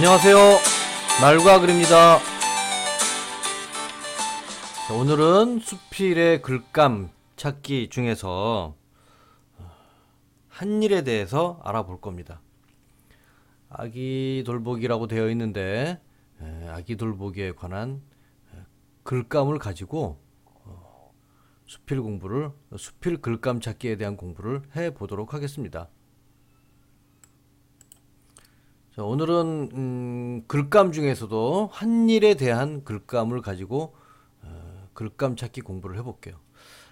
안녕하세요. 말과 글입니다. 자, 오늘은 수필의 글감 찾기 중에서 한일에 대해서 알아볼 겁니다. 아기 돌보기라고 되어 있는데 아기 돌보기에 관한 글감을 가지고 수필 글감 찾기에 대한 공부를 해 보도록 하겠습니다. 자, 오늘은 글감 중에서도 한일에 대한 글감을 가지고 글감 찾기 공부를 해볼게요.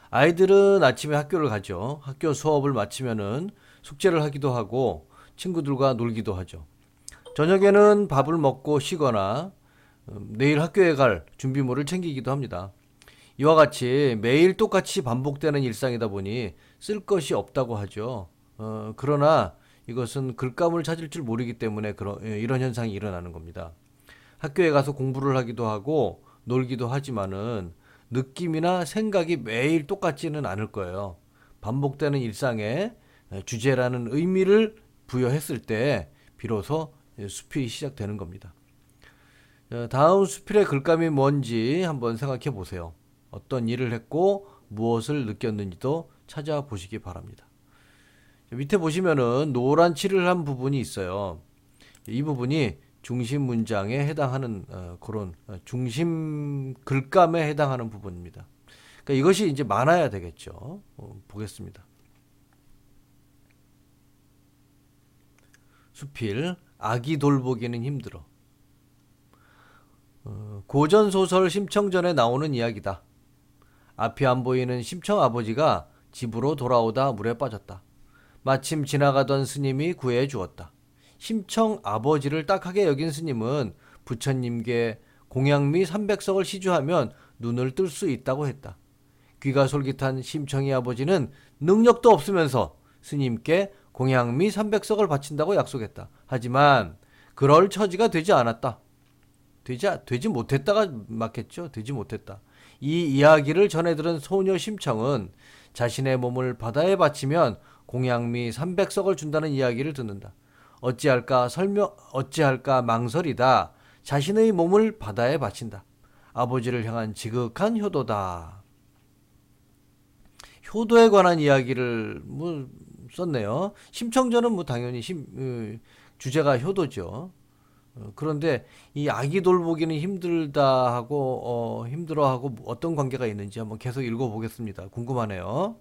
아이들은 아침에 학교를 가죠. 학교 수업을 마치면은 숙제를 하기도 하고 친구들과 놀기도 하죠. 저녁에는 밥을 먹고 쉬거나 내일 학교에 갈 준비물을 챙기기도 합니다. 이와 같이 매일 똑같이 반복되는 일상이다 보니 쓸 것이 없다고 하죠. 그러나 이것은 글감을 찾을 줄 모르기 때문에 이런 현상이 일어나는 겁니다. 학교에 가서 공부를 하기도 하고 놀기도 하지만은 느낌이나 생각이 매일 똑같지는 않을 거예요. 반복되는 일상에 주제라는 의미를 부여했을 때 비로소 수필이 시작되는 겁니다. 다음 수필의 글감이 뭔지 한번 생각해 보세요. 어떤 일을 했고 무엇을 느꼈는지도 찾아보시기 바랍니다. 밑에 보시면은 노란 칠을 한 부분이 있어요. 이 부분이 중심 문장에 해당하는 그런 중심 글감에 해당하는 부분입니다. 그러니까 이것이 이제 많아야 되겠죠. 보겠습니다. 수필 아기 돌보기는 힘들어. 고전 소설 심청전에 나오는 이야기다. 앞이 안 보이는 심청 아버지가 집으로 돌아오다 물에 빠졌다. 마침 지나가던 스님이 구해 주었다. 심청 아버지를 딱하게 여긴 스님은 부처님께 공양미 300석을 시주하면 눈을 뜰 수 있다고 했다. 귀가 솔깃한 심청이 아버지는 능력도 없으면서 스님께 공양미 300석을 바친다고 약속했다. 하지만 그럴 처지가 되지 않았다. 되지 못했다가 맞겠죠. 되지 못했다. 이 이야기를 전해 들은 소녀 심청은 자신의 몸을 바다에 바치면 공양미 300석을 준다는 이야기를 듣는다. 어찌할까 망설이다. 자신의 몸을 바다에 바친다. 아버지를 향한 지극한 효도다. 효도에 관한 이야기를 썼네요. 심청전은 당연히 주제가 효도죠. 그런데 이 아기 돌보기는 힘들다 하고 힘들어하고 어떤 관계가 있는지 한번 계속 읽어보겠습니다. 궁금하네요.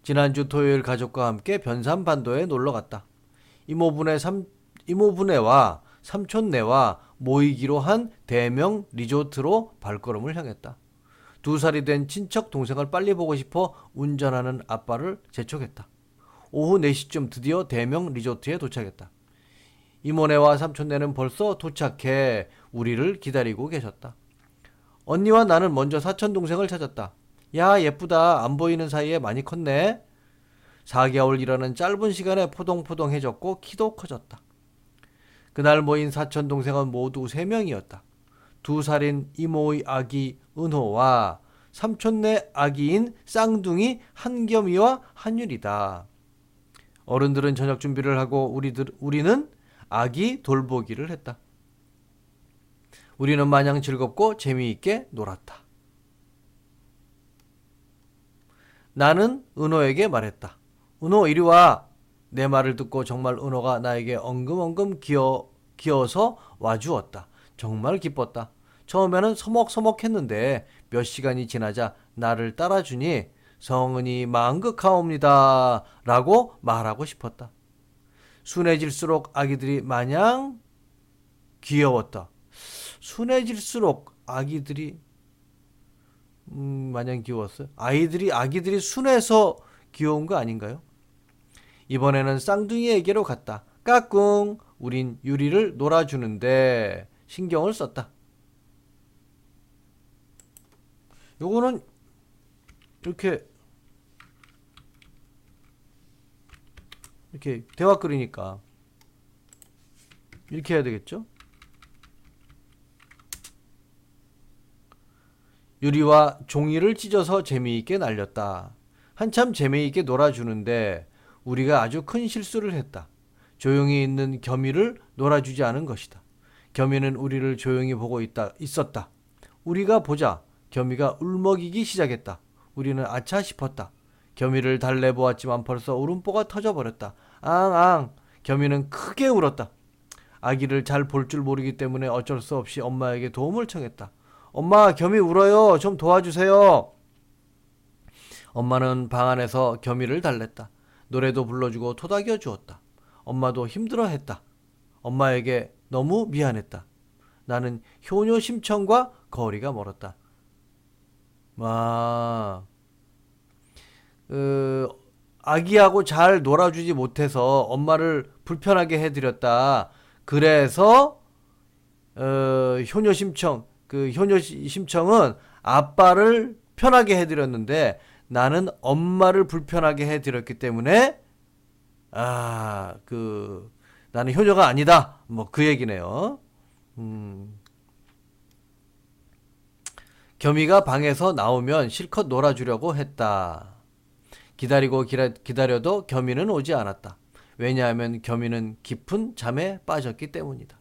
지난주 토요일 가족과 함께 변산반도에 놀러 갔다. 이모부네와 삼촌네와 모이기로 한 대명 리조트로 발걸음을 향했다. 2살이 된 친척 동생을 빨리 보고 싶어 운전하는 아빠를 재촉했다. 오후 4시쯤 드디어 대명 리조트에 도착했다. 이모네와 삼촌네는 벌써 도착해 우리를 기다리고 계셨다. 언니와 나는 먼저 사촌 동생을 찾았다. 야, 예쁘다. 안 보이는 사이에 많이 컸네. 4개월이라는 짧은 시간에 포동포동해졌고 키도 커졌다. 그날 모인 사촌 동생은 모두 3명이었다. 2살인 이모의 아기 은호와 삼촌네 아기인 쌍둥이 한겸이와 한율이다. 어른들은 저녁 준비를 하고 우리는 아기 돌보기를 했다. 우리는 마냥 즐겁고 재미있게 놀았다. 나는 은호에게 말했다. 은호, 이리 와. 내 말을 듣고 정말 은호가 나에게 엉금엉금 기어서 와주었다. 정말 기뻤다. 처음에는 서먹서먹했는데 몇 시간이 지나자 나를 따라주니 성은이 망극하옵니다 라고 말하고 싶었다. 순해질수록 아기들이 마냥 귀여웠다. 순해질수록 아기들이 마냥 귀여웠어요. 아기들이 순해서 귀여운 거 아닌가요? 이번에는 쌍둥이에게로 갔다. 까꿍, 우린 유리를 놀아주는데 신경을 썼다. 요거는 이렇게 대화 끓이니까 이렇게 해야 되겠죠? 유리와 종이를 찢어서 재미있게 날렸다. 한참 재미있게 놀아주는데 우리가 아주 큰 실수를 했다. 조용히 있는 겸이를 놀아주지 않은 것이다. 겸이는 우리를 조용히 보고 있었다. 우리가 보자 겸이가 울먹이기 시작했다. 우리는 아차 싶었다. 겸이를 달래보았지만 벌써 울음보가 터져버렸다. 앙앙. 겸이는 크게 울었다. 아기를 잘 볼 줄 모르기 때문에 어쩔 수 없이 엄마에게 도움을 청했다. 엄마, 겸이 울어요. 좀 도와주세요. 엄마는 방 안에서 겸이를 달랬다. 노래도 불러주고 토닥여 주었다. 엄마도 힘들어했다. 엄마에게 너무 미안했다. 나는 효녀 심청과 거리가 멀었다. 아기하고 잘 놀아주지 못해서 엄마를 불편하게 해드렸다. 그래서 효녀 심청은 아빠를 편하게 해드렸는데 나는 엄마를 불편하게 해드렸기 때문에 나는 효녀가 아니다. 뭐 그 얘기네요. 겸이가 방에서 나오면 실컷 놀아주려고 했다. 기다리고 기다려도 겸이는 오지 않았다. 왜냐하면 겸이는 깊은 잠에 빠졌기 때문이다.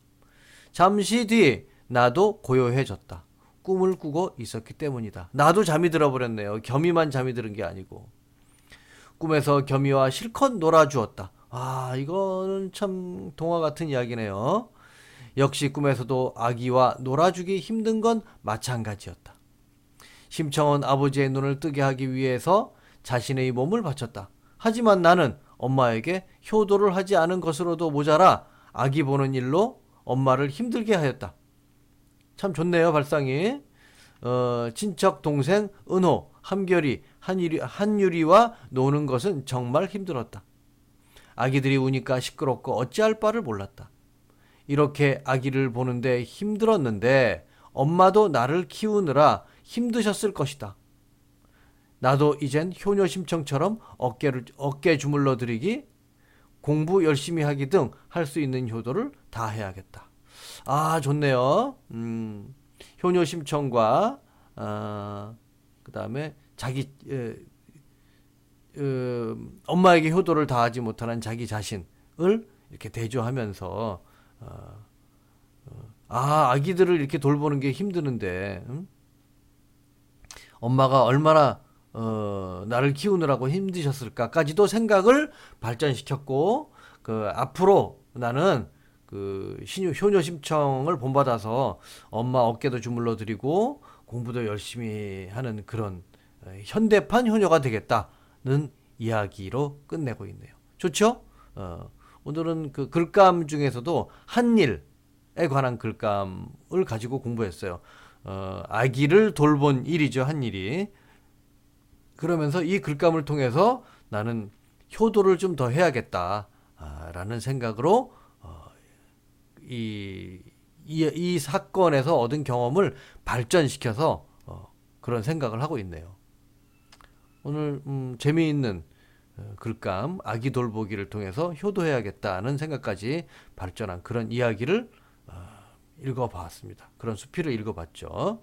잠시 뒤 나도 고요해졌다. 꿈을 꾸고 있었기 때문이다. 나도 잠이 들어버렸네요. 겸이만 잠이 들은 게 아니고. 꿈에서 겸이와 실컷 놀아주었다. 이거는 참 동화 같은 이야기네요. 역시 꿈에서도 아기와 놀아주기 힘든 건 마찬가지였다. 심청은 아버지의 눈을 뜨게 하기 위해서 자신의 몸을 바쳤다. 하지만 나는 엄마에게 효도를 하지 않은 것으로도 모자라 아기 보는 일로 엄마를 힘들게 하였다. 참 좋네요, 발상이. 친척 동생 은호, 함결이, 한유리와 노는 것은 정말 힘들었다. 아기들이 우니까 시끄럽고 어찌할 바를 몰랐다. 이렇게 아기를 보는데 힘들었는데 엄마도 나를 키우느라 힘드셨을 것이다. 나도 이젠 효녀 심청처럼 어깨 주물러 드리기, 공부 열심히 하기 등 할 수 있는 효도를 다 해야겠다. 좋네요. 효녀 심청과 그 다음에 자기 엄마에게 효도를 다하지 못하는 자기 자신을 이렇게 대조하면서 아기들을 이렇게 돌보는 게 힘드는데 엄마가 얼마나 나를 키우느라고 힘드셨을까까지도 생각을 발전시켰고 앞으로 나는 효녀 심청을 본받아서 엄마 어깨도 주물러 드리고 공부도 열심히 하는 그런 현대판 효녀가 되겠다는 이야기로 끝내고 있네요. 좋죠? 오늘은 그 글감 중에서도 한일에 관한 글감을 가지고 공부했어요. 아기를 돌본 일이죠, 한일이. 그러면서 이 글감을 통해서 나는 효도를 좀 더 해야겠다라는 생각으로 이 사건에서 얻은 경험을 발전시켜서 그런 생각을 하고 있네요. 오늘 재미있는 글감 아기 돌보기를 통해서 효도해야겠다는 생각까지 발전한 그런 이야기를 읽어봤습니다. 그런 수필을 읽어봤죠.